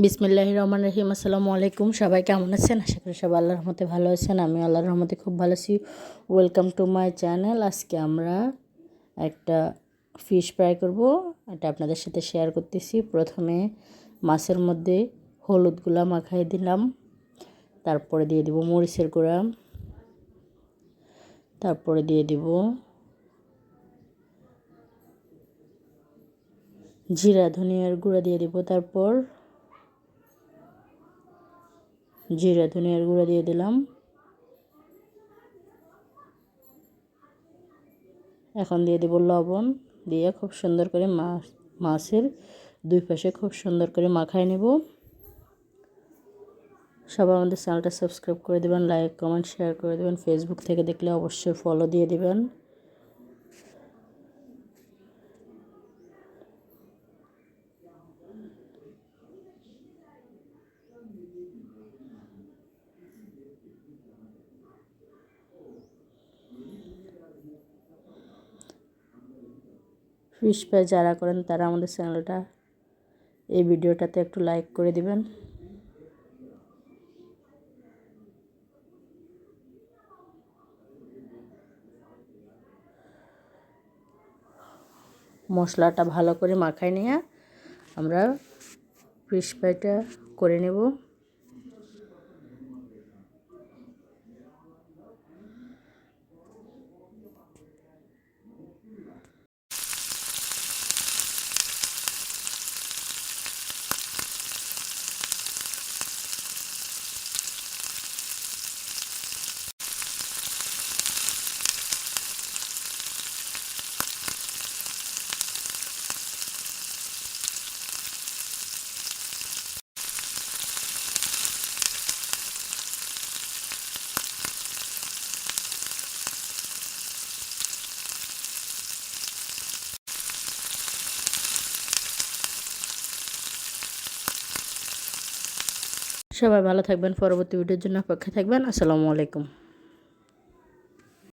বিসমিল্লাহির রহমানির রহিম। আসসালামু আলাইকুম। সবাই কেমন আছেন? আশা করি সবাই আল্লাহর রহমতে ভালো আছেন। আমি আল্লাহর রহমতে খুব ভালো আছি। Welcome to my channel. আজকে আমরা একটা ফিশ ফ্রাই করব, এটা আপনাদের সাথে শেয়ার করতেছি। প্রথমে মাছের মধ্যে হলুদ গুঁড়া মাখাই দিলাম, তারপরে দিয়ে দিব মরিচের গুঁড়া, তারপরে দিয়ে দিব জিরা ধনিয়ার গুঁড়া দিয়ে দিব, তারপর জিরা ধনিয়ার গুঁড়া দিয়ে দিলাম। এখন দিয়ে দেব লবণ, দিয়ে খুব সুন্দর করে মাছের দুই পাশে খুব সুন্দর করে মাখায় নেব। সবাই আমাদের চ্যানেলটা সাবস্ক্রাইব করে দেবেন, লাইক কমেন্ট শেয়ার করে দেবেন। ফেসবুক থেকে দেখলে অবশ্যই ফলো দিয়ে দেবেন। ফিশ ফ্রাই যারা করেন তারা আমাদের চ্যানেলটা এই ভিডিওটাতে একটু লাইক করে দিবেন। মশলাটা ভালো করে মাখায় নিয়ে আমরা ফিশ ফ্রাইটা করে নেব। সবাই ভালো থাকবেন, পরবর্তী ভিডিওর জন্য অপেক্ষা থাকবেন। আসসালামু আলাইকুম।